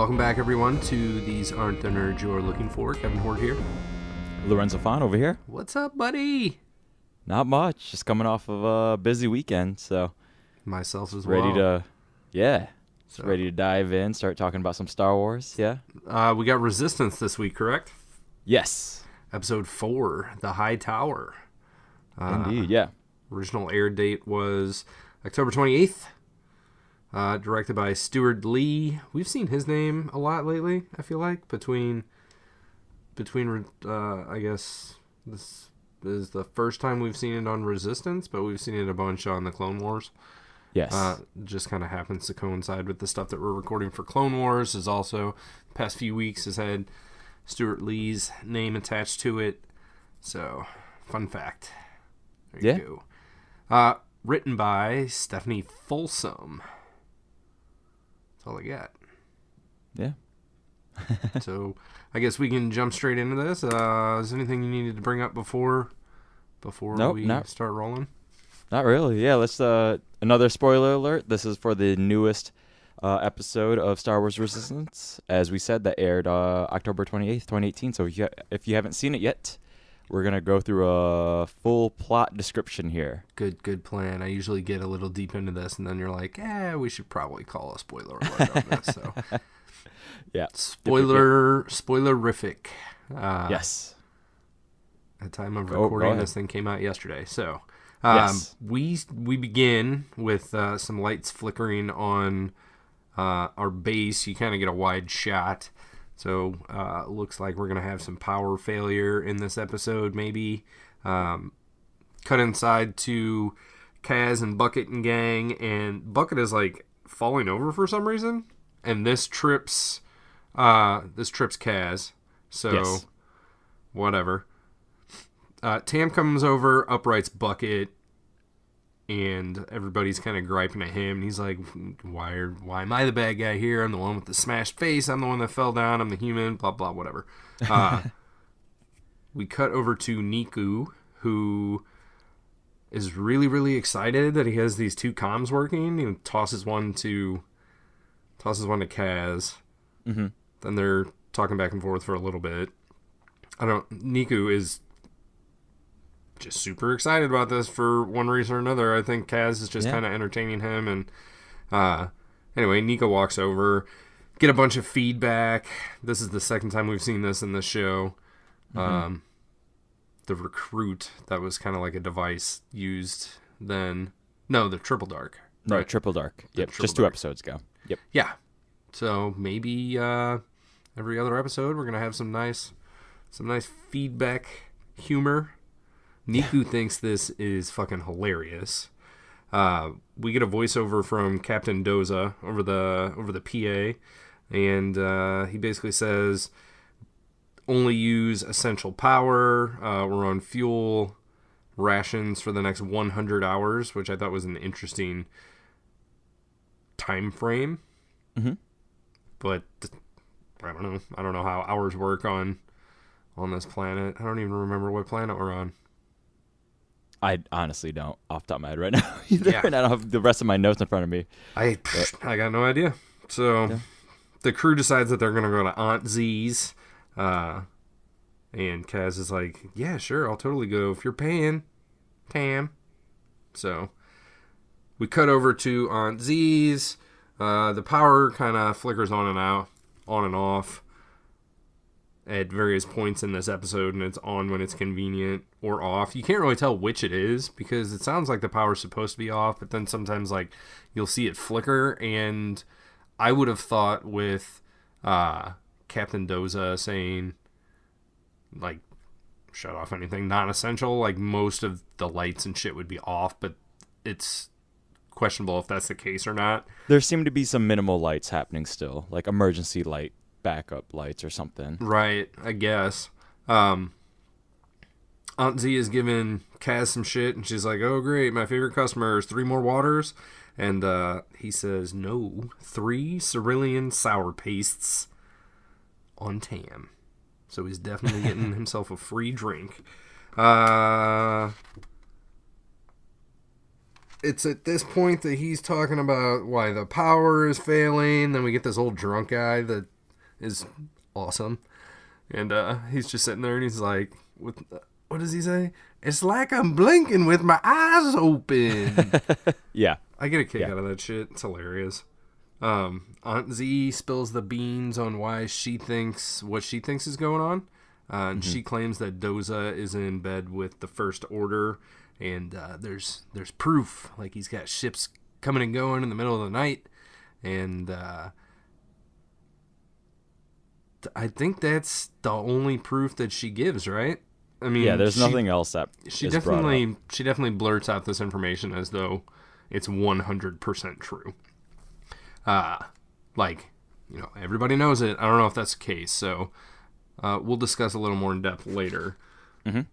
Welcome back, everyone, to These Aren't the Nerds You're Looking For. Kevin Horde here. Lorenzo over here. What's up, buddy? Not much. Just coming off of a busy weekend, so myself as ready well. Ready to dive in, start talking about some Star Wars. Yeah. We got Resistance this week, correct? Yes. Episode 4, The High Tower. Indeed, yeah. Original air date was October 28th. Directed by Stuart Lee. We've seen his name a lot lately, I feel like. Between I guess this is the first time we've seen it on Resistance, but we've seen it a bunch on the Clone Wars. Yes. Just kind of happens to coincide with the stuff that we're recording for Clone Wars. Is also, the past few weeks has had Stuart Lee's name attached to it. So, fun fact. There you go. Written by Stephanie Folsom. That's all I got. Yeah. So, I guess we can jump straight into this. Is there anything you needed to bring up before we start rolling? Not really. Yeah, let's another spoiler alert. This is for the newest episode of Star Wars Resistance. As we said, that aired October 28th, 2018. So if you haven't seen it yet, we're going to go through a full plot description here. Good plan. I usually get a little deep into this, and then you're like, we should probably call a spoiler alert on this. So, yeah. Spoilerific. Yes. At the time of recording, this thing came out yesterday. So, yes. we begin with some lights flickering on our base. You kind of get a wide shot. So, it looks like we're going to have some power failure in this episode, maybe. Cut inside to Kaz and Bucket and gang, and Bucket is, like, falling over for some reason. And this trips Kaz. So, yes. Whatever. Tam comes over, uprights Bucket, and everybody's kind of griping at him. And he's like, why am I the bad guy here? I'm the one with the smashed face. I'm the one that fell down. I'm the human, blah, blah, whatever. We cut over to Niku, who is really, really excited that he has these two comms working. He tosses one to Kaz. Mm-hmm. Then they're talking back and forth for a little bit. Niku is just super excited about this for one reason or another. I think Kaz is just kind of entertaining him, and anyway, Nico walks over, get a bunch of feedback. This is the second time we've seen this in the show. Mm-hmm. The recruit, that was kind of like a device used then. No, the Triple Dark. Right, right? Triple Dark. Yep, just 2 episodes ago. Yep. Yeah. So maybe every other episode we're gonna have some nice feedback humor. Niku thinks this is fucking hilarious. We get a voiceover from Captain Doza over the PA, and he basically says, only use essential power. We're on fuel rations for the next 100 hours, which I thought was an interesting time frame. Mm-hmm. But I don't know. I don't know how hours work on this planet. I don't even remember what planet we're on. I honestly don't, off the top of my head right now either. Yeah. And I don't have the rest of my notes in front of me. I got no idea. So the crew decides that they're going to go to Aunt Z's. And Kaz is like, yeah, sure, I'll totally go if you're paying, Tam. So we cut over to Aunt Z's. The power kind of flickers on and off at various points in this episode, and it's on when it's convenient or off. You can't really tell which it is because it sounds like the power's supposed to be off, but then sometimes like you'll see it flicker, and I would have thought with Captain Doza saying like shut off anything non-essential, like most of the lights and shit would be off, but it's questionable if that's the case or not. There seem to be some minimal lights happening still, like emergency light backup lights or something. Right, I guess. Aunt Z is giving Kaz some shit, and she's like, oh great, my favorite customer is 3 more waters. And he says, no, 3 cerulean sour pastes on Tam. So he's definitely getting himself a free drink. It's at this point that he's talking about why the power is failing. Then we get this old drunk guy that is awesome. And he's just sitting there and he's like, what does he say? It's like I'm blinking with my eyes open. Yeah. I get a kick out of that shit. It's hilarious. Aunt Z spills the beans on what she thinks is going on. And she claims that Doza is in bed with the First Order, and there's proof, like he's got ships coming and going in the middle of the night, and I think that's the only proof that she gives, right? I mean, yeah, there's nothing else that she is brought up. She definitely blurts out this information as though it's 100% true. Like, you know, everybody knows it. I don't know if that's the case, so we'll discuss a little more in depth later. She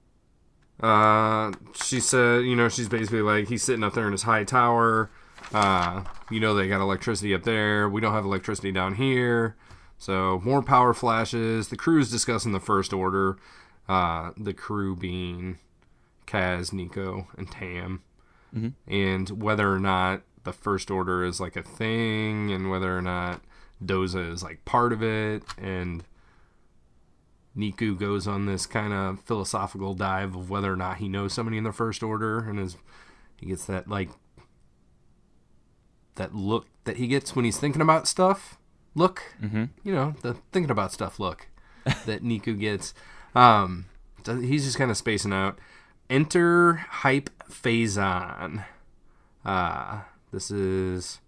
said, you know, she's basically like, he's sitting up there in his high tower. You know, they got electricity up there. We don't have electricity down here. So more power flashes. The crew's discussing the First Order. The crew being Kaz, Nico, and Tam. And whether or not the First Order is like a thing, and whether or not Doza is like part of it. And Niku goes on this kind of philosophical dive of whether or not he knows somebody in the First Order, and he gets that like that look that he gets when he's thinking about stuff. You know, the thinking about stuff look that Niku gets. So he's just kind of spacing out. Enter Hype Phazon. This is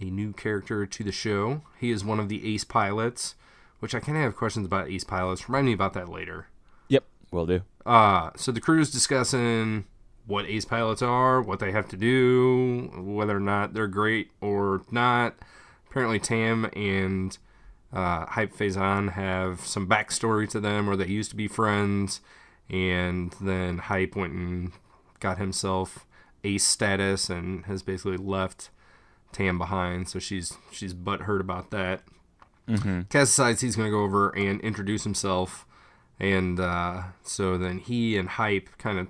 a new character to the show. He is one of the ace pilots, which I kind of have questions about ace pilots. Remind me about that later. Yep, will do. So the crew's discussing what ace pilots are, what they have to do, whether or not they're great or not. Apparently Tam and Hype Phazon have some backstory to them where they used to be friends, and then Hype went and got himself ace status and has basically left Tam behind, so she's butthurt about that. Kaz decides he's going to go over and introduce himself, and so then he and Hype kind of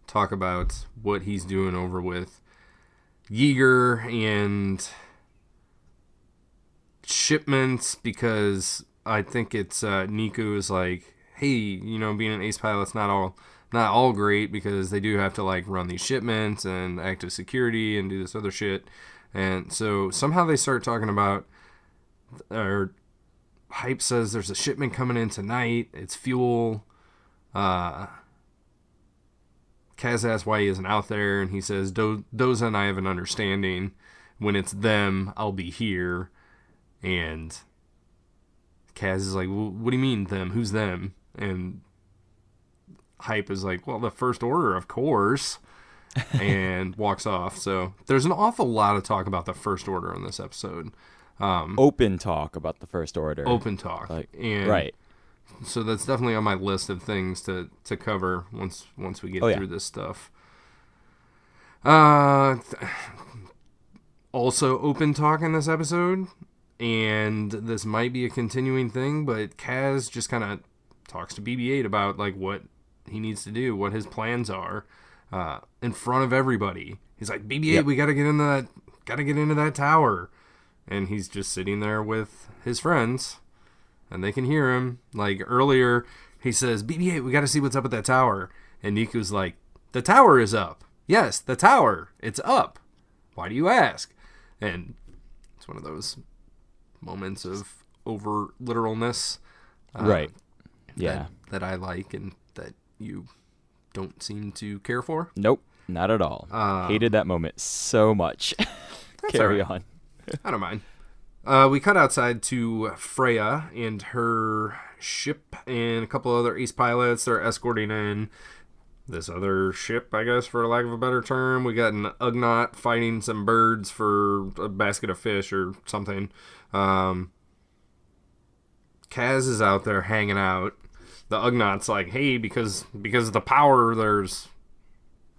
talk about what he's doing over with Yeager and shipments, because I think it's Niku is like, hey, you know, being an ace pilot's not all great, because they do have to like run these shipments and act as security and do this other shit. And so somehow they start talking about, or Hype says there's a shipment coming in tonight, it's fuel. Kaz asks why he isn't out there, and he says Doza and I have an understanding, when it's them I'll be here. And Kaz is like, well, what do you mean them? Who's them? And Hype is like, well, the First Order, of course, and walks off. So there's an awful lot of talk about the First Order in this episode. Open talk about the First Order. Open talk. And right. So that's definitely on my list of things to cover once we get through this stuff. Also open talk in this episode, and this might be a continuing thing, but Kaz just kind of talks to BB-8 about like what he needs to do, what his plans are, in front of everybody. He's like, BB-8, we gotta get into that tower, and he's just sitting there with his friends, and they can hear him. Like earlier, he says, BB-8, we gotta see what's up at that tower, and Niku's like, the tower is up. Yes, the tower, it's up. Why do you ask? And it's one of those moments of over literalness, right? Yeah, that I like and that you don't seem to care for. Nope, not at all. Hated that moment so much. Carry on. I don't mind. We cut outside to Freya and her ship and a couple other ace pilots. They're escorting in this other ship, I guess, for lack of a better term. We got an Ugnaught fighting some birds for a basket of fish or something. Kaz is out there hanging out. The Ugnaught's like, hey, because of the power, there's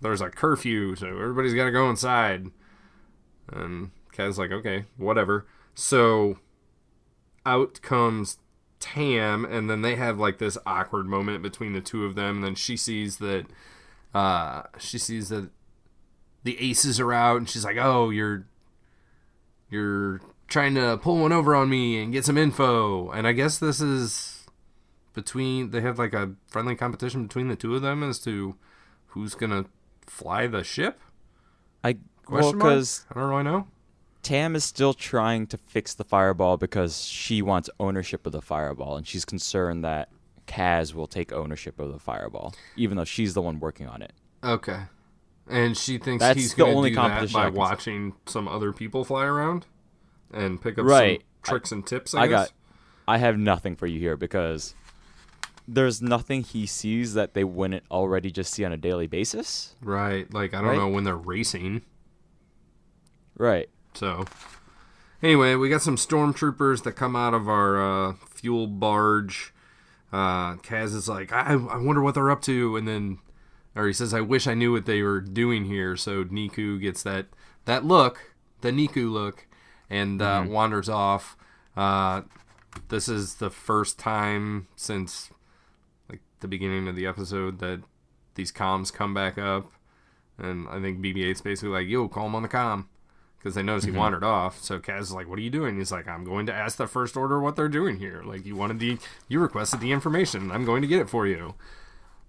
a curfew, so everybody's got to go inside. And Kaz's like, okay, whatever. So out comes Tam, and then they have like this awkward moment between the two of them, and then she sees that the aces are out, and she's like, oh, you're trying to pull one over on me and get some info. And I guess this is they have like a friendly competition between the two of them as to who's going to fly the ship. Because I don't really know. Tam is still trying to fix the fireball because she wants ownership of the fireball, and she's concerned that Kaz will take ownership of the fireball, even though she's the one working on it. Okay. And she thinks That's he's the going to only do that competition by I can see. watching some other people fly around and pick up Right. some tricks and tips, I guess. I have nothing for you here because there's nothing he sees that they wouldn't already just see on a daily basis. Right. Like, I don't know when they're racing. Right. So, anyway, we got some stormtroopers that come out of our fuel barge. Kaz is like, I wonder what they're up to. And then, or he says, I wish I knew what they were doing here. So Niku gets that look, the Niku look, and wanders off. This is the first time since like the beginning of the episode that these comms come back up. And I think BB-8's basically like, yo, call him on the comm. Because they notice he wandered off. So Kaz is like, what are you doing? He's like, I'm going to ask the First Order what they're doing here. Like, you requested the information. I'm going to get it for you.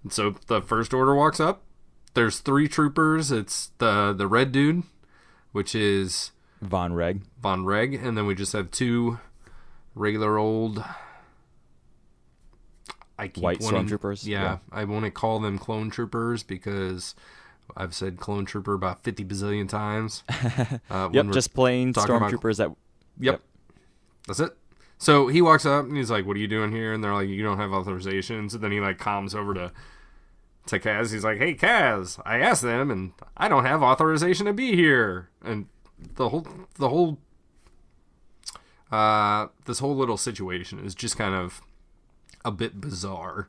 And so the First Order walks up. There's 3 troopers. It's the red dude, which is Von Reg. And then we just have 2 regular old... White stormtroopers? Yeah, I want to call them clone troopers because... I've said clone trooper about 50 bazillion times. Yep, just plain stormtroopers that... Yep. That's it. So he walks up and he's like, what are you doing here? And they're like, you don't have authorization. So then he like comms over to Kaz. He's like, hey, Kaz, I asked them and I don't have authorization to be here. And the whole this whole little situation is just kind of a bit bizarre.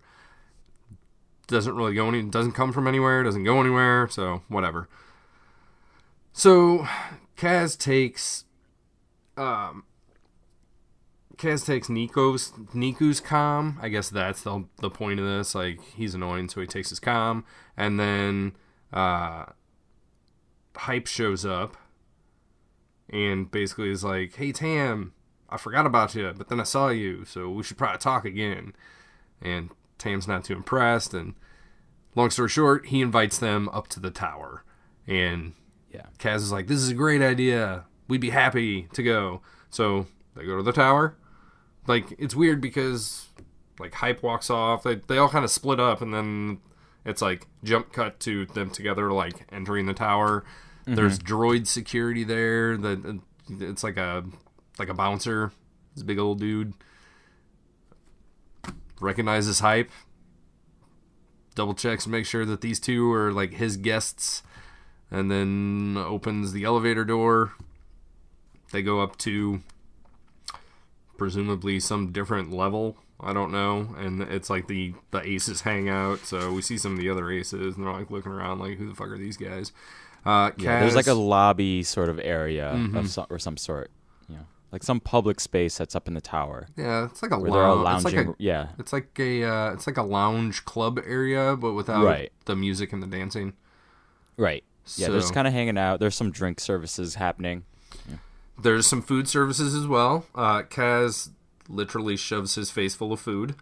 Doesn't really doesn't come from anywhere, doesn't go anywhere, so whatever. So Kaz takes Niku's comm. I guess that's the point of this. Like, he's annoying, so he takes his comm, and then Hype shows up and basically is like, hey Tam, I forgot about you, but then I saw you, so we should probably talk again. And Tam's not too impressed, and long story short, he invites them up to the tower. And Kaz is like, this is a great idea. We'd be happy to go. So they go to the tower. Like, it's weird because, like, Hype walks off. They all kind of split up, and then it's like jump cut to them together, like, entering the tower. Mm-hmm. There's droid security there. It's like a bouncer. This big old dude. Recognizes Hype, double checks to make sure that these 2 are like his guests, and then opens the elevator door. They go up to presumably some different level, I don't know, and it's like the aces hang out, so we see some of the other aces and they're like looking around like, who the fuck are these guys? There's like a lobby sort of area of some sort. Like some public space that's up in the tower. Yeah, it's like a lounge. It's like a lounge club area, but without the music and the dancing. Right. Yeah, they're just kind of hanging out. There's some drink services happening. Yeah. There's some food services as well. Kaz literally shoves his face full of food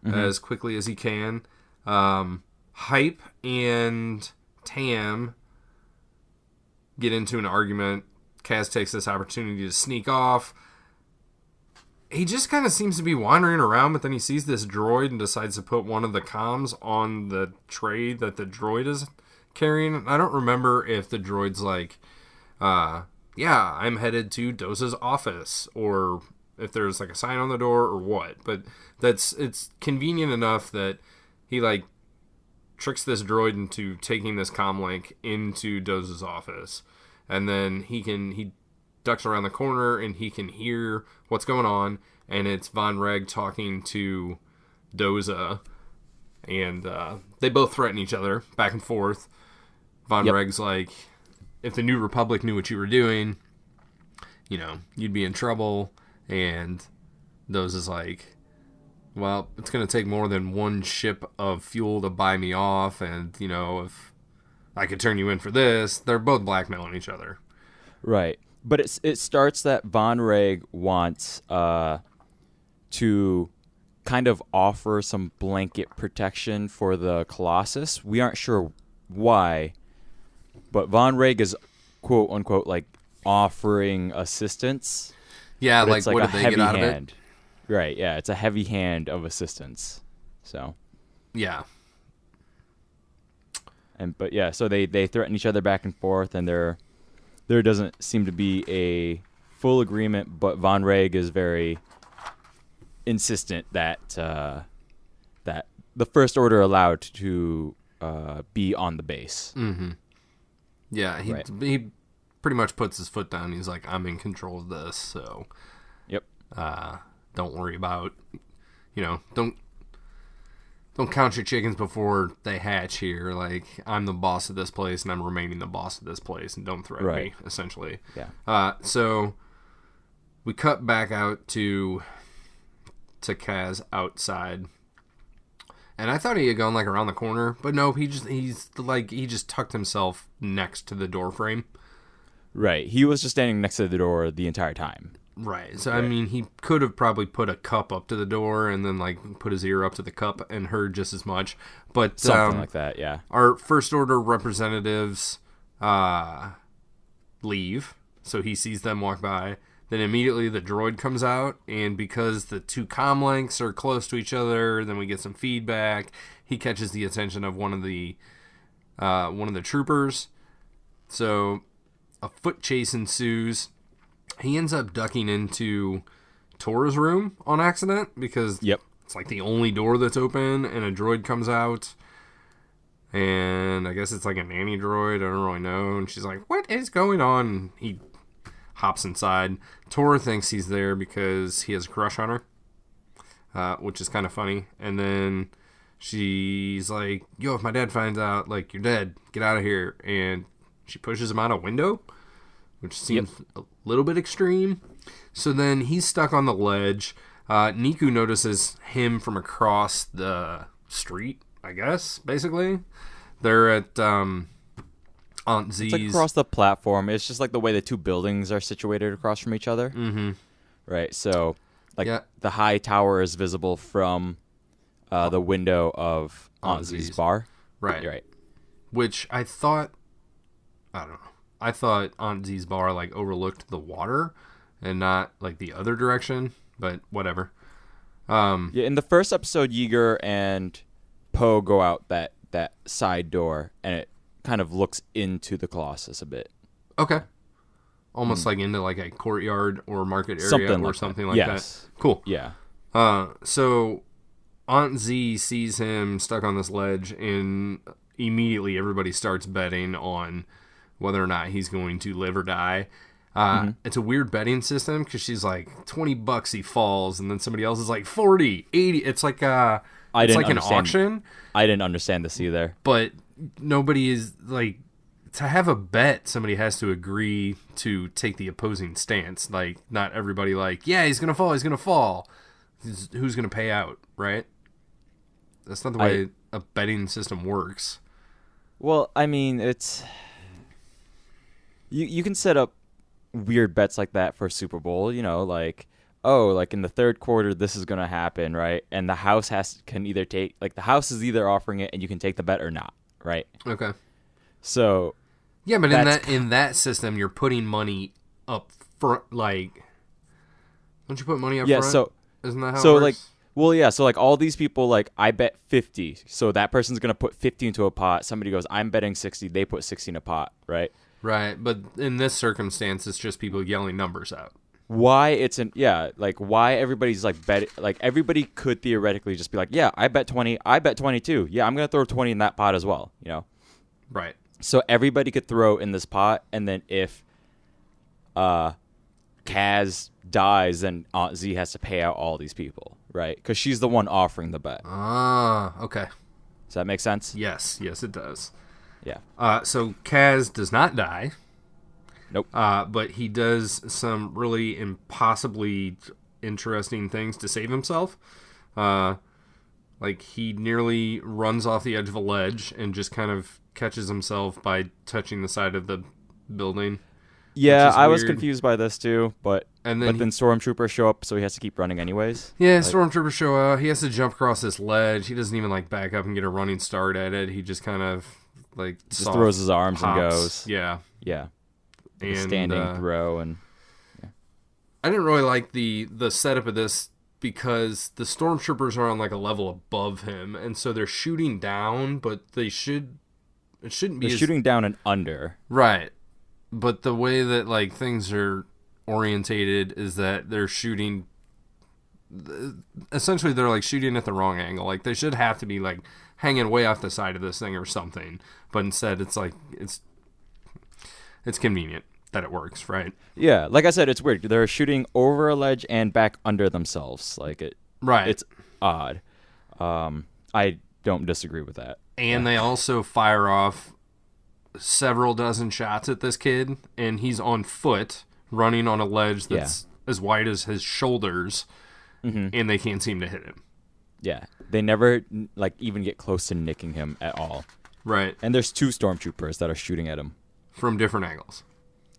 as quickly as he can. Hype and Tam get into an argument. Kaz takes this opportunity to sneak off. He just kind of seems to be wandering around, but then he sees this droid and decides to put one of the comms on the tray that the droid is carrying. I don't remember if the droid's like, I'm headed to Doza's office, or if there's like a sign on the door or what. But it's convenient enough that he like tricks this droid into taking this comm link into Doza's office. And then he ducks around the corner and he can hear what's going on. And it's Von Reg talking to Doza. And they both threaten each other back and forth. Von Reg's like, if the New Republic knew what you were doing, you'd be in trouble. And Doza's like, well, it's going to take more than one ship of fuel to buy me off. And, if I could turn you in for this. They're both blackmailing each other. Right. But it starts that Von Reg wants to kind of offer some blanket protection for the Colossus. We aren't sure why, but Von Reg is quote unquote like offering assistance. Yeah, like it's like what a did they heavy get out hand. of it? Right, yeah, it's a heavy hand of assistance. So yeah. But yeah, so they threaten each other back and forth, and there doesn't seem to be a full agreement, but Von Reg is very insistent that that the First Order allowed to be on the base. Mm-hmm. Yeah, he pretty much puts his foot down. He's like, I'm in control of this, so Yep. Don't worry about, don't count your chickens before they hatch here. Like, I'm the boss of this place, and I'm remaining the boss of this place, and don't threaten me, essentially. Yeah. So we cut back out to Kaz outside. And I thought he had gone, like, around the corner, but no, he just tucked himself next to the door frame. Right. He was just standing next to the door the entire time. Right. So, I mean, he could have probably put a cup up to the door and then, like, put his ear up to the cup and heard just as much. But something like that, yeah. Our First Order representatives leave, so he sees them walk by. Then immediately the droid comes out, and because the two comm links are close to each other, then we get some feedback. He catches the attention of one of the troopers. So a foot chase ensues. He ends up ducking into Tora's room on accident because it's like the only door that's open, and a droid comes out. And I guess it's like a nanny droid. I don't really know. And she's like, what is going on? He hops inside. Tora thinks he's there because he has a crush on her, which is kind of funny. And then she's like, yo, if my dad finds out, like, you're dead, get out of here. And she pushes him out a window, which seems a little bit extreme. So then he's stuck on the ledge. Niku notices him from across the street, I guess, basically. They're at Aunt Z's. It's like across the platform. It's just like the way the two buildings are situated across from each other. Mm-hmm. Right, so like the high tower is visible from the window of Aunt Z's bar. Right. Which I thought, I don't know. I thought Aunt Z's bar like overlooked the water and not like the other direction, but whatever. In the first episode, Yeager and Poe go out that side door, and it kind of looks into the Colossus a bit. Okay. Almost like into like a courtyard or market area something like that. Cool. Yeah. So Aunt Z sees him stuck on this ledge, and immediately everybody starts betting on whether or not he's going to live or die. It's a weird betting system because she's like, $20 he falls, and then somebody else is like 40, 80. It's like an auction. I didn't understand this either. But nobody is like, to have a bet, somebody has to agree to take the opposing stance. Like, not everybody like, yeah, he's gonna fall. Who's gonna pay out, right? That's not the way a betting system works. Well, I mean, it's you can set up weird bets like that for Super Bowl, like, oh, like in the third quarter this is going to happen, right? And the house can either take, like, the house is either offering it and you can take the bet or not, right? Okay. So yeah, but in that system you're putting money up front, like, don't you put money up front? So isn't that how it works? Like, well, yeah, so like all these people, like, I bet 50, so that person's going to put 50 into a pot. Somebody goes, I'm betting 60, they put 60 in a pot, right? Right, but in this circumstance, it's just people yelling numbers out. Why why everybody's like bet, like everybody could theoretically just be like, yeah, I bet 20, I bet 22. Yeah, I'm going to throw 20 in that pot as well, Right. So everybody could throw in this pot, and then if Kaz dies, then Aunt Z has to pay out all these people, right? Because she's the one offering the bet. Ah, okay. Does that make sense? Yes, it does. Yeah. So Kaz does not die. Nope. But he does some really impossibly interesting things to save himself. Like, he nearly runs off the edge of a ledge and just kind of catches himself by touching the side of the building. Yeah, I was weird. confused by this too, but then stormtroopers show up, so he has to keep running anyways. Yeah, stormtroopers show up. He has to jump across this ledge. He doesn't even like back up and get a running start at it. He just kind of like just throws his arms hops. And goes. Yeah, yeah, and standing throw and. Yeah. I didn't really like the setup of this because the stormtroopers are on like a level above him, and so they're shooting down, but it shouldn't be. They're shooting down and under. Right. But the way that like things are orientated is that they're shooting. Essentially, they're like shooting at the wrong angle. Like they should have to be like hanging way off the side of this thing or something. But instead, it's like it's convenient that it works, right? Yeah, like I said, it's weird. They're shooting over a ledge and back under themselves. Like it. Right. It's odd. I don't disagree with that. And they also fire off several dozen shots at this kid, and he's on foot running on a ledge that's as wide as his shoulders, and they can't seem to hit him. Yeah, they never like even get close to nicking him at all. Right. And there's 2 stormtroopers that are shooting at him from different angles.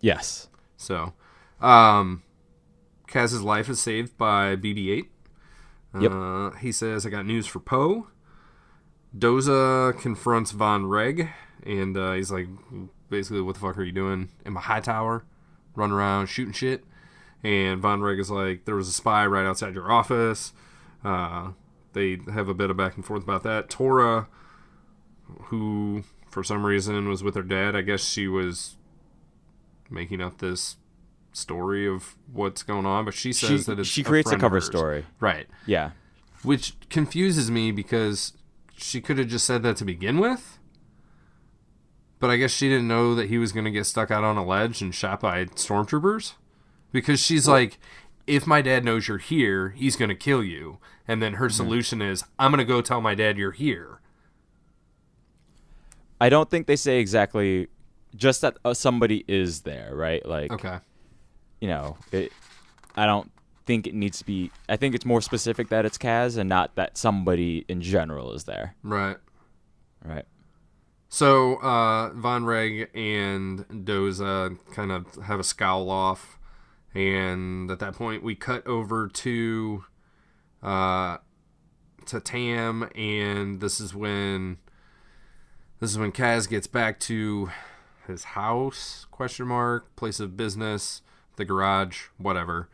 Yes. So, Kaz's life is saved by BB-8. Yep. He says, "I got news for Poe." Doza confronts Von Reg. And he's like, basically, what the fuck are you doing in my high tower? Running around shooting shit. And Von Reg is like, there was a spy right outside your office. They have a bit of back and forth about that. Tora, who for some reason was with her dad, I guess she was making up this story of what's going on. But she says that it's she creates a cover hers. Story. Right. Yeah. Which confuses me because she could have just said that to begin with. But I guess she didn't know that he was going to get stuck out on a ledge and shot by stormtroopers. Because she's like, if my dad knows you're here, he's going to kill you. And then her solution is, I'm going to go tell my dad you're here. I don't think they say exactly, just that somebody is there, right? Like, okay. You know, I don't think it needs to be, I think it's more specific that it's Kaz and not that somebody in general is there. Right. Right. So, Von Reg and Doza kind of have a scowl off, and at that point we cut over to Tam, and this is when Kaz gets back to his house, place of business, the garage, whatever.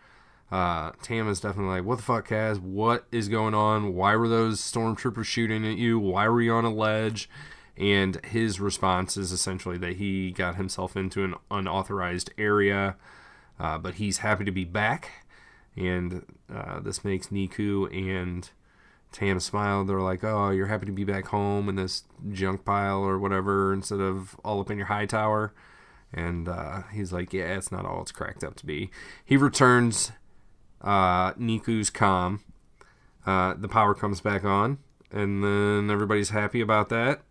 Tam is definitely like, what the fuck, Kaz? What is going on? Why were those stormtroopers shooting at you? Why were you on a ledge? And his response is essentially that he got himself into an unauthorized area, but he's happy to be back. And this makes Niku and Tam smile. They're like, oh, you're happy to be back home in this junk pile or whatever instead of all up in your high tower. And he's like, yeah, it's not all it's cracked up to be. He returns Niku's comm. The power comes back on, and then everybody's happy about that.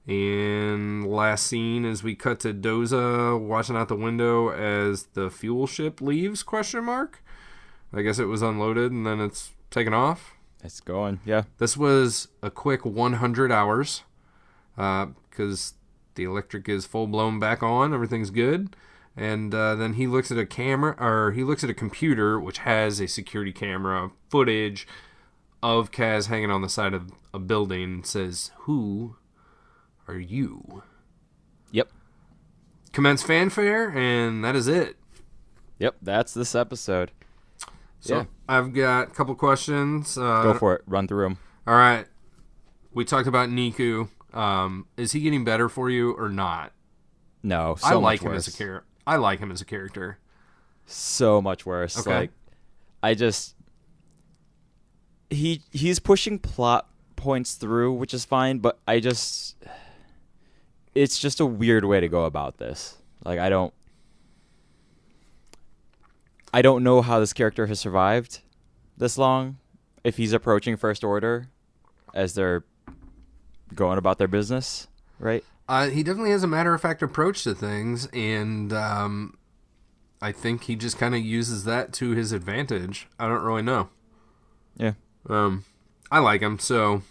And last scene is we cut to Doza watching out the window as the fuel ship leaves, ? I guess it was unloaded and then it's taken off. It's going, yeah. This was a quick 100 hours because the electric is full-blown back on. Everything's good. And then he looks at a computer which has a security camera footage of Kaz hanging on the side of a building and says, who are you? Yep. Commence fanfare, and that is it. Yep, that's this episode. So yeah. I've got a couple questions. Go for it. Run through them. All right. We talked about Niku. Is he getting better for you or not? No, I like him as a character. I like him as a character. So much worse. Okay. Like, I just he's pushing plot points through, which is fine, but it's just a weird way to go about this. Like, I don't know how this character has survived this long. If he's approaching First Order as they're going about their business, right? He definitely has a matter-of-fact approach to things, and I think he just kind of uses that to his advantage. I don't really know. Yeah. I like him, so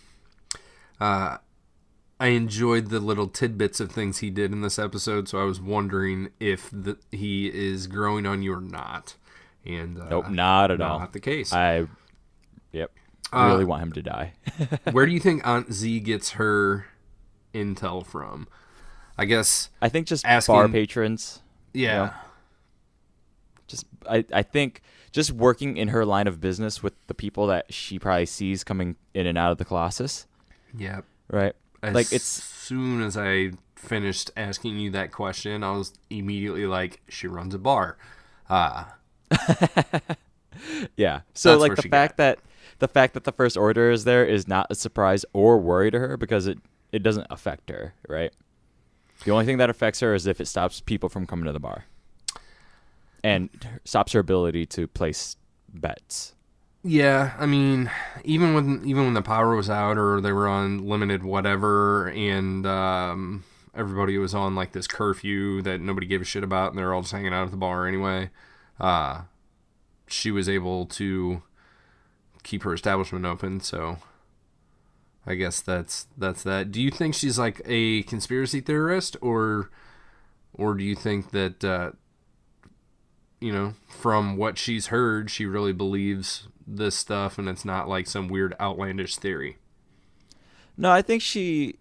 I enjoyed the little tidbits of things he did in this episode, so I was wondering if he is growing on you or not. And nope, not at all. Not the case. Yep. Really want him to die. Where do you think Aunt Z gets her intel from? I think just bar patrons. Yeah. You know? I think just working in her line of business with the people that she probably sees coming in and out of the Colossus. Yeah. Right. As soon as I finished asking you that question, I was immediately like, she runs a bar. Yeah. So like the fact that the First Order is there is not a surprise or worry to her because it doesn't affect her, right? The only thing that affects her is if it stops people from coming to the bar. And stops her ability to place bets. Yeah, I mean, even when the power was out or they were on limited whatever, and everybody was on like this curfew that nobody gave a shit about, and they're all just hanging out at the bar anyway, she was able to keep her establishment open. So I guess that's that. Do you think she's like a conspiracy theorist, or do you think that from what she's heard, she really believes this stuff and it's not like some weird outlandish theory? No, I think she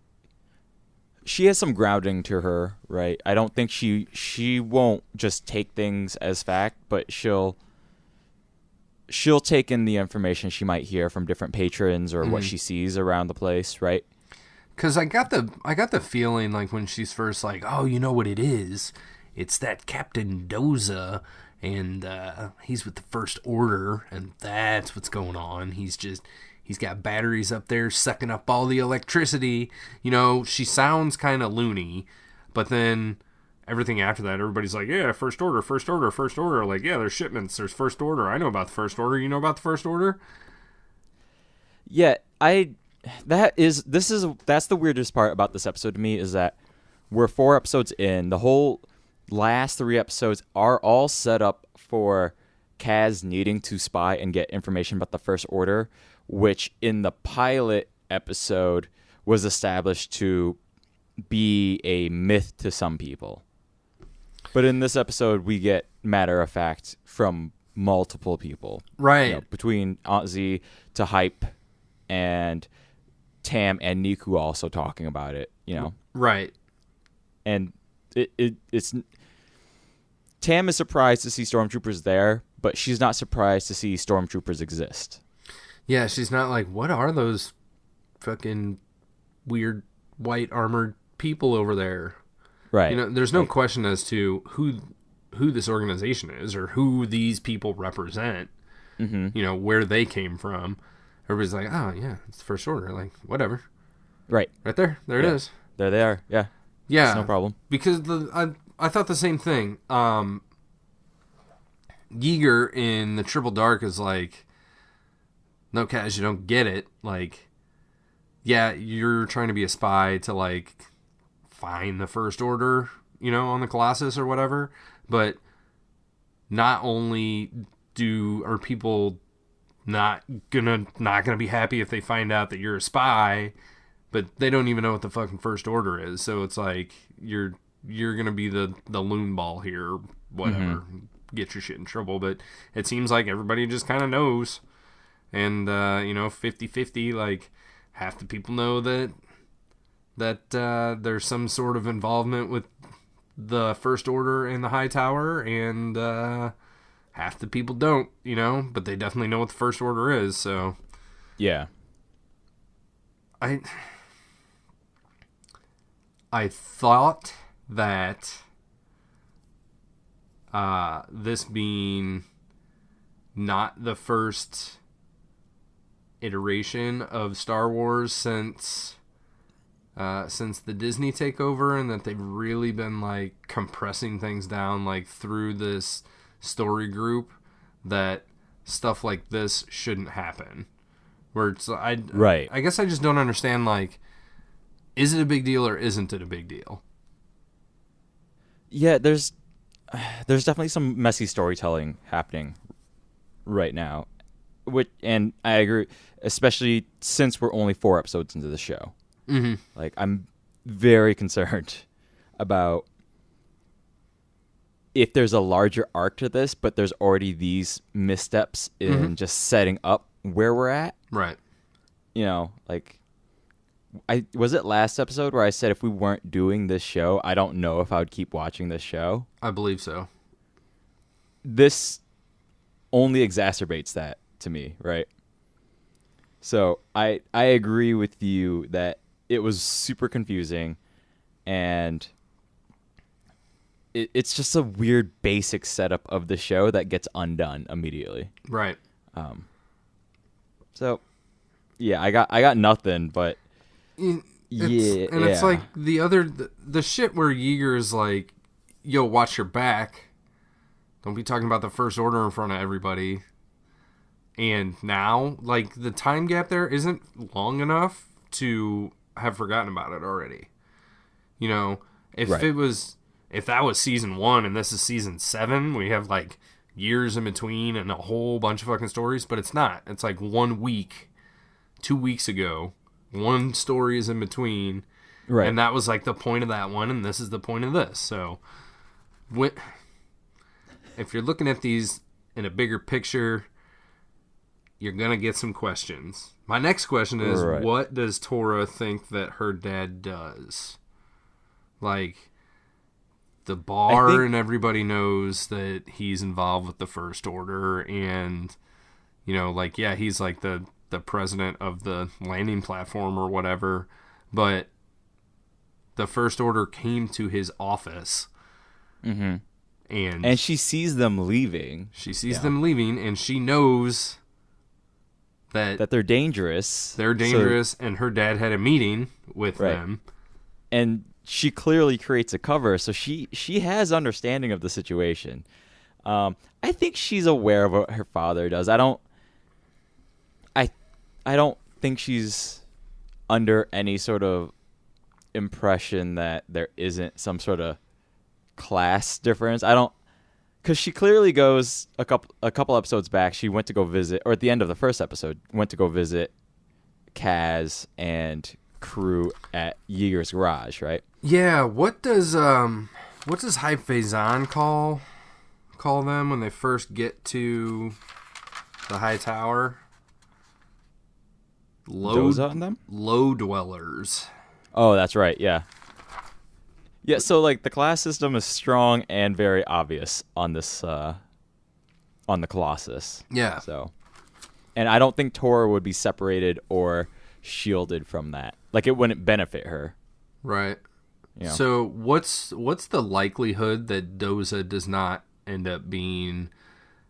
has some grounding to her, right? I don't think she won't just take things as fact, but she'll take in the information she might hear from different patrons or what she sees around the place, right? Because I got the feeling like when she's first like, oh, you know what it is? It's that Captain Doza, and he's with the First Order, and that's what's going on. He's got batteries up there sucking up all the electricity. She sounds kind of loony, but then everything after that, everybody's like, yeah, First Order, First Order, First Order. Like, yeah, there's shipments, there's First Order. I know about the First Order. You know about the First Order? Yeah, that's the weirdest part about this episode to me is that we're 4 episodes in. The whole last 3 episodes are all set up for Kaz needing to spy and get information about the First Order, which in the pilot episode was established to be a myth to some people. But in this episode, we get matter of fact from multiple people. Right. Between Aunt Z to Hype and Tam and Niku also talking about it, Right. And it's Tam is surprised to see stormtroopers there, but she's not surprised to see stormtroopers exist. Yeah, she's not like, what are those fucking weird white armored people over there? Right. There's no question as to who this organization is or who these people represent. Mm-hmm. Where they came from. Everybody's like, oh yeah, it's the First Order. Like, whatever. Right. Right there. There it is. There they are. Yeah. Yeah. It's no problem. Because I thought the same thing. Yeager in the Triple Dark is like, no, Kaz, you don't get it. Like, yeah, you're trying to be a spy to like find the First Order, on the Colossus or whatever. But not only are people not gonna be happy if they find out that you're a spy, but they don't even know what the fucking First Order is. So it's like you're gonna be the loon ball here, whatever. Get your shit in trouble. But it seems like everybody just kind of knows, and 50-50. Like half the people know that there's some sort of involvement with the First Order and the High Tower, and half the people don't, but they definitely know what the First Order is. So yeah, I thought that this being not the first iteration of Star Wars since the Disney takeover, and that they've really been like compressing things down like through this story group, that stuff like this shouldn't happen. Where it's I guess I just don't understand, like, is it a big deal or isn't it a big deal? Yeah, there's definitely some messy storytelling happening right now, and I agree, especially since we're only 4 episodes into the show. Mm-hmm. Like, I'm very concerned about if there's a larger arc to this, but there's already these missteps in just setting up where we're at. Right. You know, like, was it last episode where I said if we weren't doing this show, I don't know if I would keep watching this show? I believe so. This only exacerbates that to me, right? So I agree with you that it was super confusing, and it's just a weird basic setup of the show that gets undone immediately. Right. So yeah, I got nothing, but it's like the shit where Yeager's like, yo, watch your back. Don't be talking about the First Order in front of everybody. And now, like, the time gap there isn't long enough to have forgotten about it already. You know, if that was season 1 and this is season 7, we have like years in between and a whole bunch of fucking stories, but it's not. It's like 1 week, 2 weeks ago, one story is in between. Right. And that was like the point of that one, and this is the point of this. So, if you're looking at these in a bigger picture, you're going to get some questions. My next question is, what does Tora think that her dad does? Like, the bar and everybody knows that he's involved with the First Order, and, you know, like, yeah, he's like the president of the landing platform or whatever, but the First Order came to his office. Mm-hmm. And she sees them leaving. She sees them leaving, and she knows that they're dangerous. They're dangerous, and her dad had a meeting with them. And she clearly creates a cover, so she has understanding of the situation. I think she's aware of what her father does. I don't think she's under any sort of impression that there isn't some sort of class difference. Because she clearly goes a couple episodes back. She went to go visit, or at the end of the first episode, went to go visit Kaz and crew at Yeager's garage, right? Yeah. What does High Faison call them when they first get to the high tower? Doza on them? Low dwellers. Oh, that's right. Yeah. Yeah, so like the class system is strong and very obvious on this on the Colossus. Yeah. So, and I don't think Tora would be separated or shielded from that. Like, it wouldn't benefit her. Right. You know? So what's the likelihood that Doza does not end up being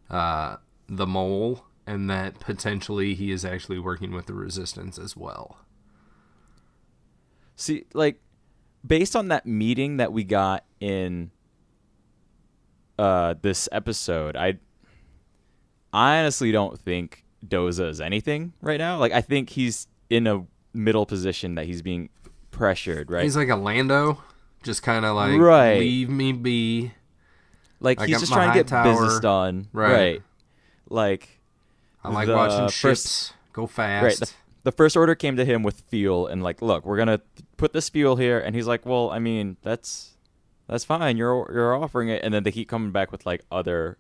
the mole, and that potentially he is actually working with the Resistance as well? See, like, based on that meeting that we got in this episode, I honestly don't think Doza is anything right now. Like, I think he's in a middle position that he's being pressured, right? He's like a Lando, just kind of like, leave me be. Like, he's just trying to get business done. Right. Like, I like watching ships go fast. Right. The First Order came to him with fuel and like, look, we're gonna put this fuel here, and he's like, well, I mean, that's fine. You're offering it, and then they keep coming back with like other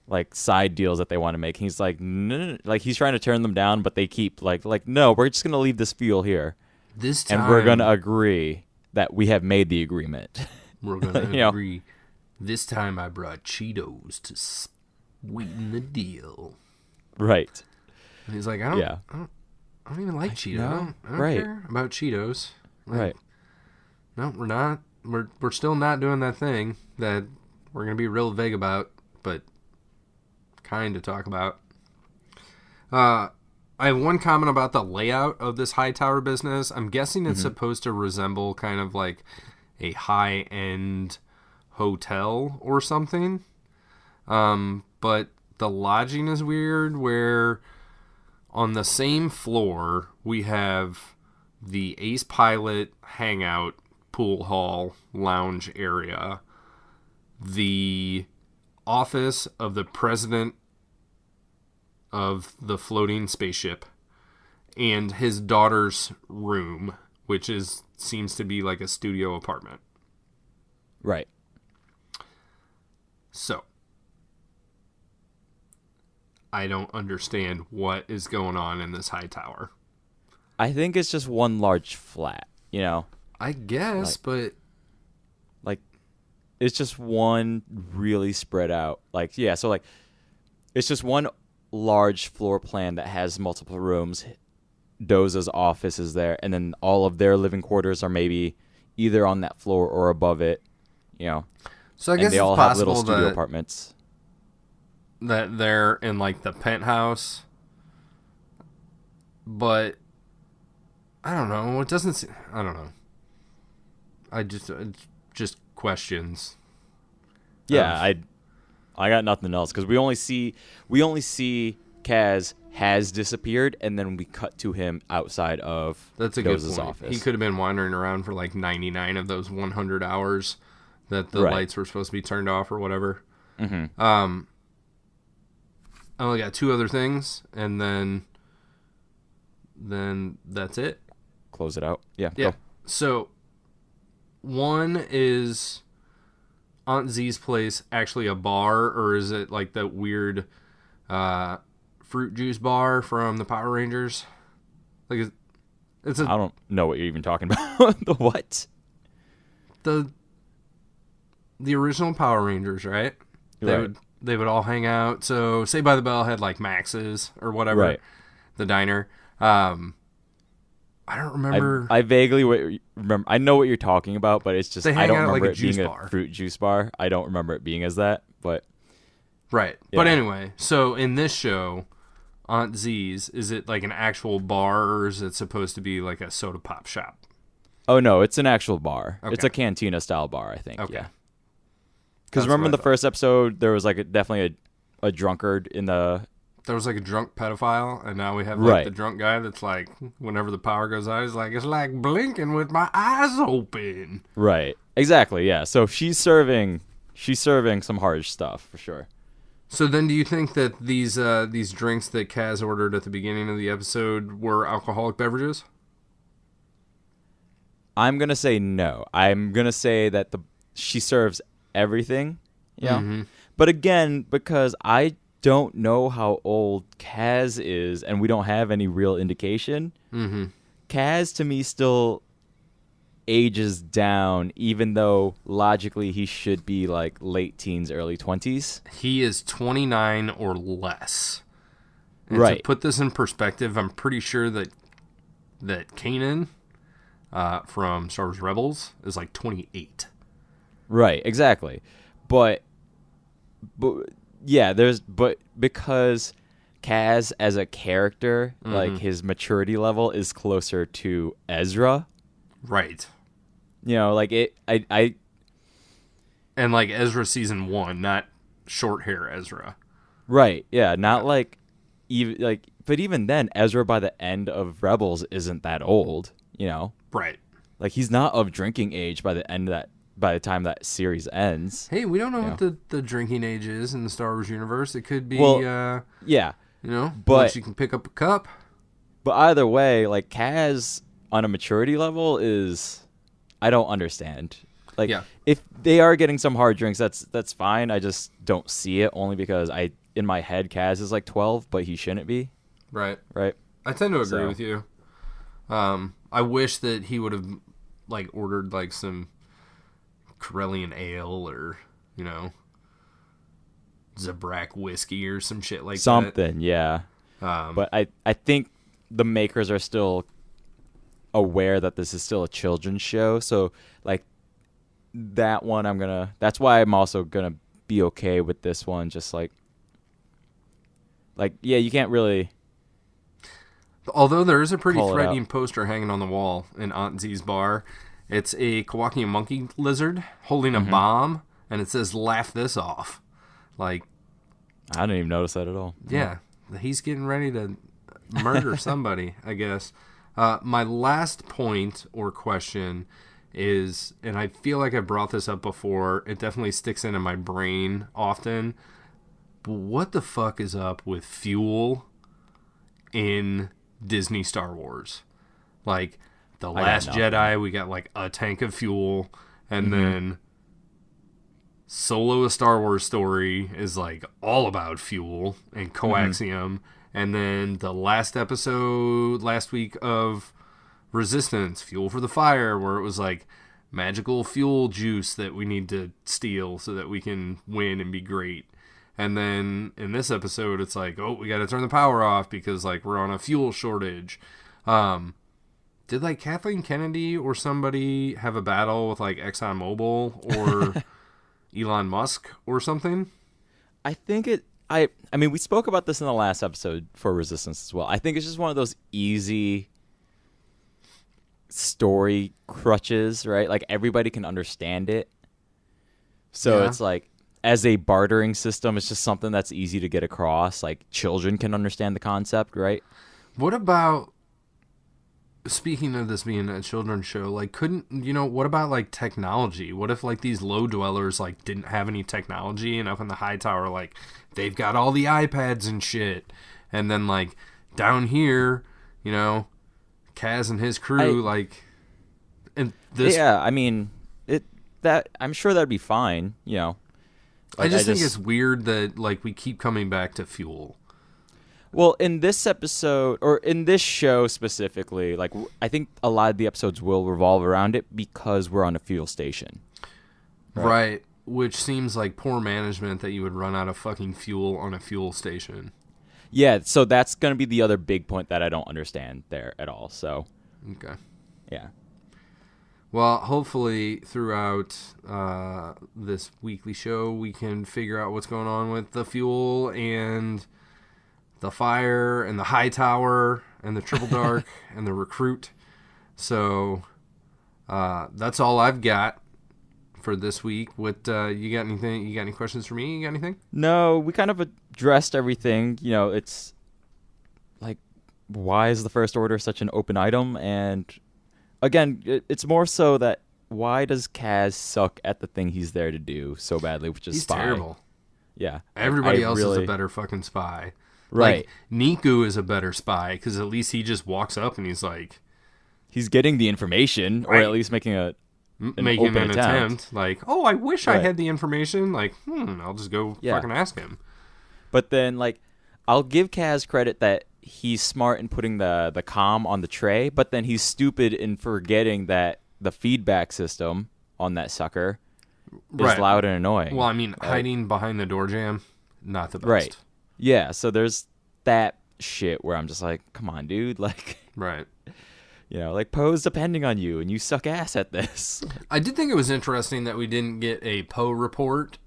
like side deals that they want to make. He's like, no, like he's trying to turn them down, but they keep like, no, we're just gonna leave this fuel here. This time, and we're gonna agree that we have made the agreement. We're gonna agree. This time, I brought Cheetos to sweeten the deal. Right. And he's like, I don't even like Cheetos. I don't care about Cheetos. Like, no, we're not. We're still not doing that thing that we're gonna be real vague about, but kind of talk about. I have one comment about the layout of this high tower business. I'm guessing it's supposed to resemble kind of like a high-end hotel or something. But the lodging is weird, where on the same floor we have the Ace Pilot hangout, pool hall, lounge area, the office of the president of the floating spaceship, and his daughter's room, which seems to be like a studio apartment. Right. So, I don't understand what is going on in this high tower. I think it's just one large flat, I guess, but... Like, it's just one really spread out. So, it's just one large floor plan that has multiple rooms. Doza's office is there, and then all of their living quarters are maybe either on that floor or above it, So I guess they it's all possible have little studio apartments. That they're in like the penthouse, but I don't know. It doesn't. I don't know. I just questions. Yeah, I got nothing else because we only see Kaz has disappeared, and then we cut to him outside of That's a good Doza's point. office. He could have been wandering around for like 99 of those 100 hours that the Right. lights were supposed to be turned off or whatever. Mm-hmm. I only got 2 other things, and then that's it. Close it out. Yeah. Yeah. Go. So, one is Aunt Z's place actually a bar, or is it like that weird fruit juice bar from the Power Rangers? Like, it's I don't know what you're even talking about. The what? the original Power Rangers, right? Right. They would all hang out. So, Saved by the Bell had like Max's or whatever, Right. the diner. I don't remember. I vaguely remember. I know what you're talking about, but it's just They I hang don't out at, remember like, a it being juice bar. a fruit juice bar. I don't remember it being as that, but Right. Yeah. But anyway, so in this show, Aunt Z's, is it like an actual bar, or is it supposed to be like a soda pop shop? oh no, it's an actual bar. Okay. It's a cantina style bar, I think. Okay. Yeah. Because That's remember what in I the first episode, there was like definitely a drunkard in the. There was like a drunk pedophile, and now we have like Right. the drunk guy that's like, whenever the power goes out, he's like, it's like blinking with my eyes open. Right. Exactly. Yeah. So she's serving some hard stuff for sure. So then, do you think that these drinks that Kaz ordered at the beginning of the episode were alcoholic beverages? I'm gonna say no. I'm gonna say that she serves everything. Yeah. Mm-hmm. But again, because I don't know how old Kaz is, and we don't have any real indication. Mm-hmm. Kaz to me still ages down, even though logically he should be like late teens, early 20s. He is 29 or less. And Right. to put this in perspective, I'm pretty sure that Kanan from Star Wars Rebels is like 28. Right, exactly. But yeah, but because Kaz as a character, like his maturity level is closer to Ezra. Right. Like I And like Ezra season 1, not short hair Ezra. right, yeah, not like even like, but even then, Ezra by the end of Rebels isn't that old. Right. Like he's not of drinking age by the end of that. By the time that series ends. Hey, we don't know Yeah. what the drinking age is in the Star Wars universe. It could be, Yeah. but but- you can pick up a cup. But either way, like Kaz on a maturity level I don't understand. Like Yeah. if they are getting some hard drinks, that's fine. I just don't see it only because in my head Kaz is like 12, but he shouldn't be. Right. Right. I tend to agree So- with you. I wish that he would have like ordered like some Corellian ale or, Zabrak whiskey or some shit like Something, yeah. that. But I think the makers are still aware that this is still a children's show, so like that one that's why I'm also gonna be okay with this one, just like yeah, you can't really Although there is a pretty Call it threatening out. poster hanging on the wall in Aunt Z's bar. It's a Kowakian monkey lizard holding a bomb, and it says, "Laugh this off." Like, I didn't even notice that at all. yeah, he's getting ready to murder somebody, I guess. My last point or question is, and I feel like I brought this up before, it definitely sticks into my brain often, but what the fuck is up with fuel in Disney Star Wars. Like, The I got Last nothing. Jedi, we got like a tank of fuel, and Mhm. then Solo: A Star Wars Story is like all about fuel and coaxium, and then the last episode last week of Resistance, Fuel for the Fire, where it was like magical fuel juice that we need to steal so that we can win and be great. And then in this episode, it's like, oh, we got to turn the power off because like we're on a fuel shortage. Did like Kathleen Kennedy or somebody have a battle with like ExxonMobil or Elon Musk or something? I think it. I mean, we spoke about this in the last episode for Resistance as well. I think it's just one of those easy story crutches, right? Like everybody can understand it. So Yeah. it's like, as a bartering system, it's just something that's easy to get across. Like children can understand the concept, right? What about, speaking of this being a children's show, like what about like technology? What if like these low dwellers like didn't have any technology, and up in the high tower like they've got all the iPads and shit, and then like down here, Kaz and his crew and this. Yeah, I mean, that I'm sure that'd be fine, I just think it's weird that like we keep coming back to fuel. Well, in this episode, or in this show specifically, like I think a lot of the episodes will revolve around it because we're on a fuel station. Right. Which seems like poor management that you would run out of fucking fuel on a fuel station. Yeah, so that's going to be the other big point that I don't understand there at all. So, Okay. yeah. Well, hopefully throughout this weekly show, we can figure out what's going on with the fuel and the fire and the high tower and the triple dark and the recruit. So that's all I've got for this week. What you got anything? You got any questions for me? You got anything? No, we kind of addressed everything. It's like, why is the First Order such an open item? And again, it's more so that why does Kaz suck at the thing he's there to do so badly, which is He's spy? terrible. Yeah. Everybody else really, is a better fucking spy. Right. Like, Niku is a better spy because at least he just walks up and he's like... He's getting the information, or at least making an attempt. Like, oh, I wish I Right. had the information. Like, I'll just go fucking ask him. But then, like, I'll give Kaz credit that he's smart in putting the comm on the tray, but then he's stupid in forgetting that the feedback system on that sucker is loud and annoying. Well, I mean, hiding behind the door jam, not the best. Right. Yeah, so there's that shit where I'm just like, come on, dude. Like, Right. Like, Poe's depending on you, and you suck ass at this. I did think it was interesting that we didn't get a Poe report.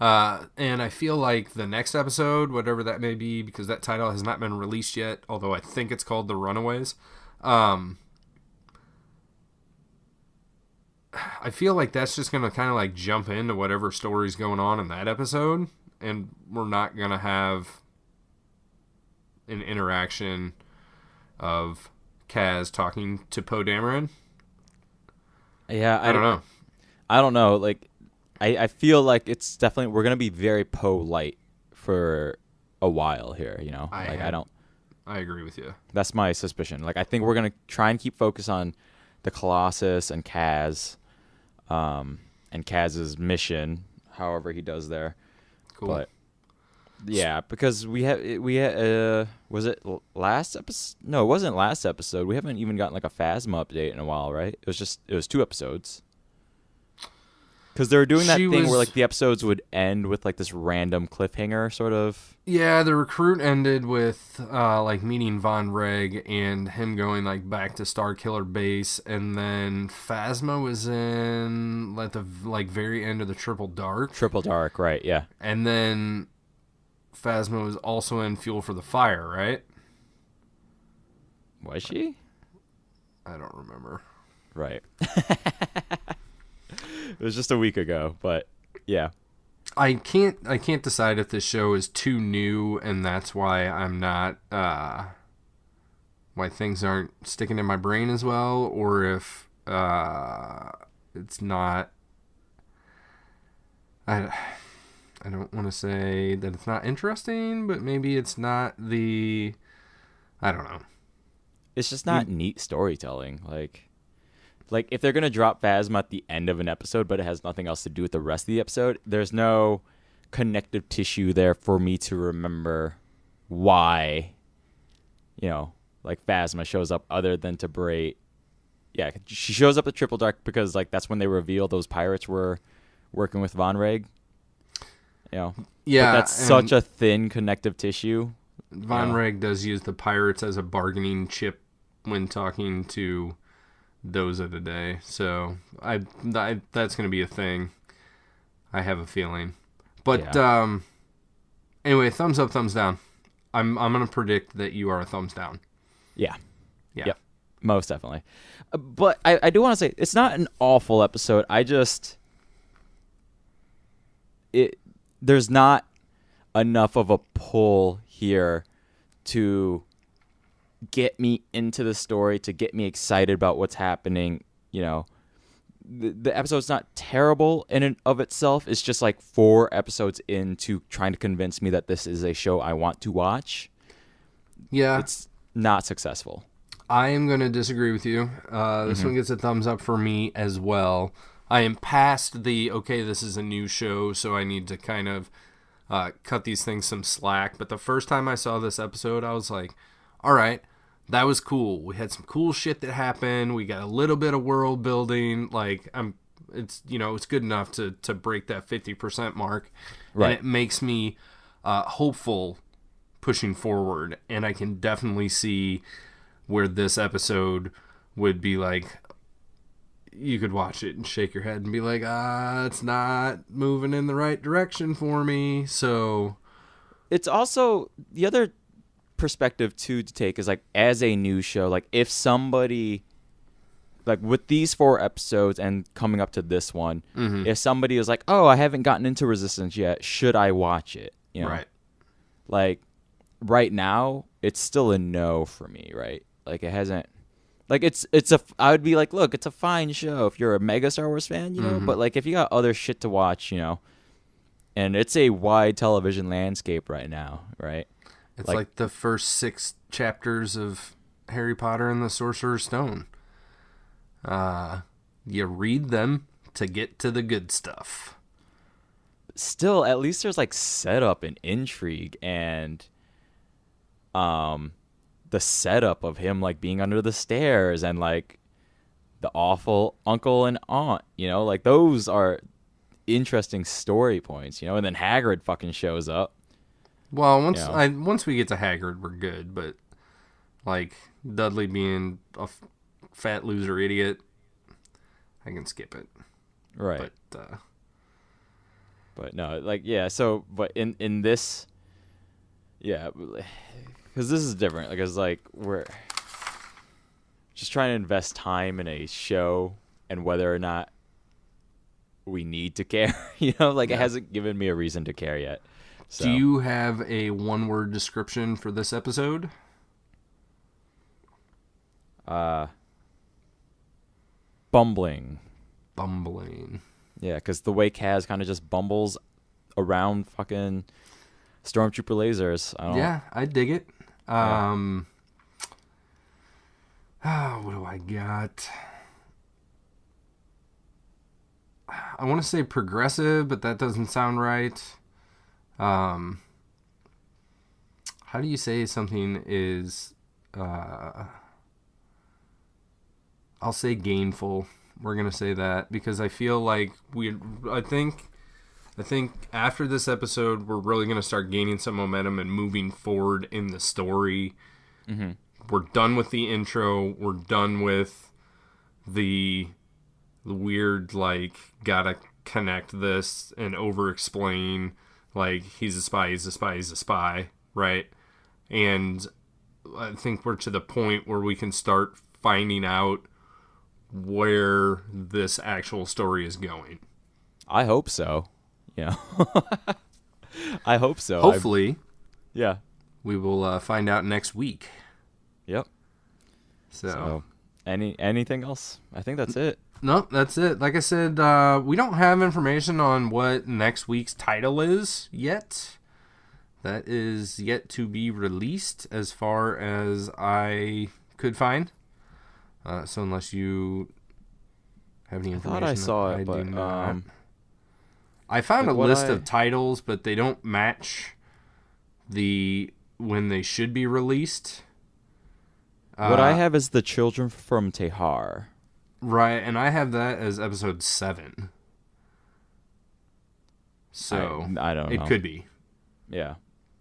And I feel like the next episode, whatever that may be, because that title has not been released yet, although I think it's called The Runaways. I feel like that's just going to kind of like jump into whatever story's going on in that episode, and we're not going to have an interaction of Kaz talking to Poe Dameron. Yeah, I don't know. I don't know. Like, I feel like it's definitely, we're gonna be very Poe light for a while here. I agree with you. That's my suspicion. Like, I think we're gonna try and keep focus on the Colossus and Kaz, and Kaz's mission, however he does there. Cool. But yeah, because we had was it last episode? No, it wasn't last episode. We haven't even gotten like a Phasma update in a while, right? It was 2 episodes. Because they were doing that thing where like the episodes would end with like this random cliffhanger sort of. Yeah, the recruit ended with like meeting Von Reg and him going like back to Starkiller Base, and then Phasma was in at the like very end of the Triple Dark. Triple Dark, right? Yeah. And then Phasma was also in Fuel for the Fire, right? Was she? I don't remember. Right. It was just a week ago, but yeah. I can't decide if this show is too new and that's why I'm not why things aren't sticking in my brain as well, or if it's not. I don't want to say that it's not interesting, but maybe it's not the. I don't know. it's just not neat storytelling. Like if they're gonna drop Phasma at the end of an episode, but it has nothing else to do with the rest of the episode, there's no connective tissue there for me to remember why, like Phasma shows up other than to berate. Yeah, she shows up at Triple Dark because like that's when they reveal those pirates were working with Von Reg. Yeah, but that's such a thin connective tissue. Von Reg does use the pirates as a bargaining chip when talking to Doza today, so that's going to be a thing. I have a feeling, but anyway, thumbs up, thumbs down. I'm going to predict that you are a thumbs down. Yeah. Yep. Most definitely. But I do want to say it's not an awful episode. There's not enough of a pull here to get me into the story, to get me excited about what's happening. The episode's not terrible in and of itself. It's just like 4 episodes into trying to convince me that this is a show I want to watch. Yeah. It's not successful. I am going to disagree with you. This one gets a thumbs up for me as well. I am past this is a new show, so I need to kind of cut these things some slack. But the first time I saw this episode, I was like, all right, that was cool. We had some cool shit that happened. We got a little bit of world building. Like, it's good enough to break that 50% mark. Right. And it makes me hopeful pushing forward. And I can definitely see where this episode would be like, you could watch it and shake your head and be like, it's not moving in the right direction for me. So it's also the other perspective too to take is like, as a new show, like if somebody like with these 4 episodes and coming up to this one, if somebody was like, oh, I haven't gotten into Resistance yet, should I watch it? Right. Like right now it's still a no for me, right? Like it hasn't, like I would be like, look, it's a fine show if you're a mega Star Wars fan, but like if you got other shit to watch, and it's a wide television landscape right now, right? It's like the first 6 chapters of Harry Potter and the Sorcerer's Stone. You read them to get to the good stuff. Still, at least there's like setup and intrigue and the setup of him like being under the stairs and like the awful uncle and aunt, like those are interesting story points, and then Hagrid fucking shows up. Well, once we get to Hagrid, we're good, but like Dudley being a fat loser idiot, I can skip it. Right. But no, like, yeah, so, but in this, yeah, because this is different, because, like, we're just trying to invest time in a show and whether or not we need to care, It hasn't given me a reason to care yet. So. Do you have a 1-word description for this episode? Bumbling. Yeah, because the way Kaz kind of just bumbles around fucking Stormtrooper lasers. I dig it. What do I got? I want to say progressive, but that doesn't sound right. How do you say something is... I'll say gainful. We're going to say that because I feel like I think after this episode, we're really going to start gaining some momentum and moving forward in the story. Mm-hmm. We're done with the intro. We're done with the weird, like, gotta connect this and over-explain, like, he's a spy, right? And I think we're to the point where we can start finding out where this actual story is going. I hope so. Yeah. I hope so. Hopefully. Yeah. We will find out next week. Yep. So anything else? I think that's it. Nope, that's it. Like I said, we don't have information on what next week's title is yet. That is yet to be released as far as I could find. So unless you have any information, I thought I saw it, but do not. I found a list of titles, but they don't match when they should be released. What I have is The Children from Tehar. Right, and I have that as episode 7. So I don't know. It could be. Yeah,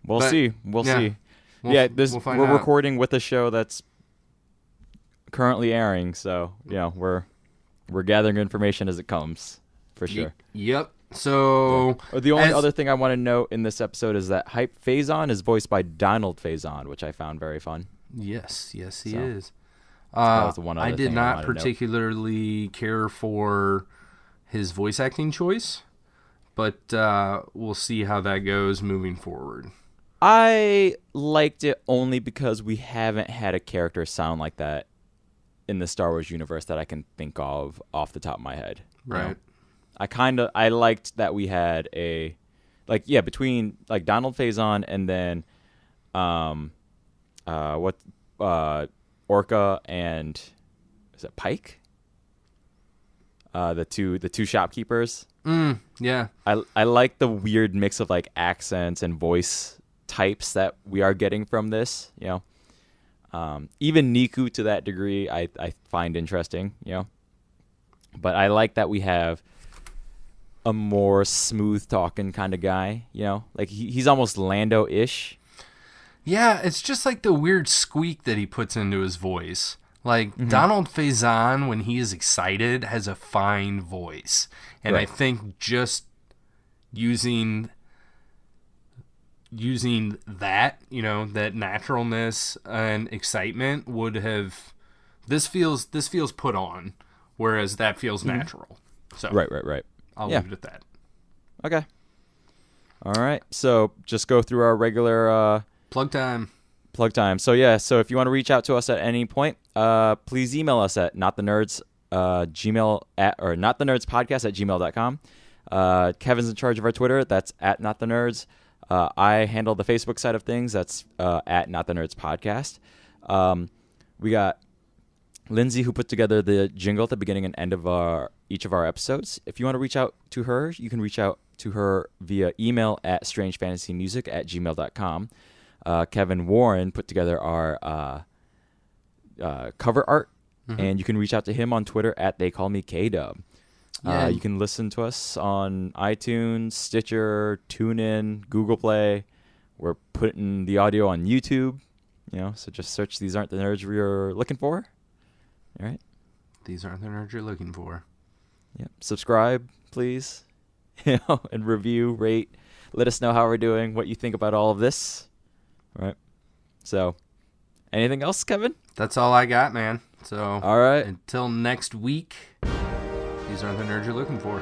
we'll see. We'll see. We'll find we're out. recording with a show that's currently airing, so we're gathering information as it comes, for sure. Yep. So the only other thing I want to note in this episode is that Hype Faison is voiced by Donald Faison, which I found very fun. Yes, he is. That was the one other I did thing not wanted to note. particularly care for his voice acting choice, but we'll see how that goes moving forward. I liked it only because we haven't had a character sound like that in the Star Wars universe that I can think of off the top of my head. Right. I liked that we had between like Donald Faison and then Orca and is it Pike? The two shopkeepers. Yeah. I like the weird mix of like accents and voice types that we are getting from this, even Niku to that degree I find interesting, but I like that we have a more smooth talking kind of guy, like he's almost Lando-ish. Yeah, it's just like the weird squeak that he puts into his voice. Like, Donald Faison, when he is excited, has a fine voice. And right. I think just using that, that naturalness and excitement would have... This feels put on, whereas that feels natural. So Right. I'll leave it at that. Okay. All right. So just go through our regular... Plug time. So if you want to reach out to us at any point, please email us at notthenerdspodcast@gmail.com. Kevin's in charge of our Twitter. That's at notthenerdz. I handle the Facebook side of things. That's at notthenerdspodcast. We got Lindsay, who put together the jingle at the beginning and end of each of our episodes. If you want to reach out to her, you can reach out to her via email at strangefantasymusic@gmail.com. Kevin Warren put together our cover art, and you can reach out to him on Twitter at TheyCallMeKdub. You can listen to us on iTunes, Stitcher, TuneIn, Google Play. We're putting the audio on YouTube, so just search These Aren't the Nerds You're Looking For. All right. These aren't the nerds you're looking for. Yep. Subscribe, please, and review, rate. Let us know how we're doing, what you think about all of this. Right. So, anything else, Kevin? That's all I got, man. So, all right. Until next week, these aren't the nerds you're looking for.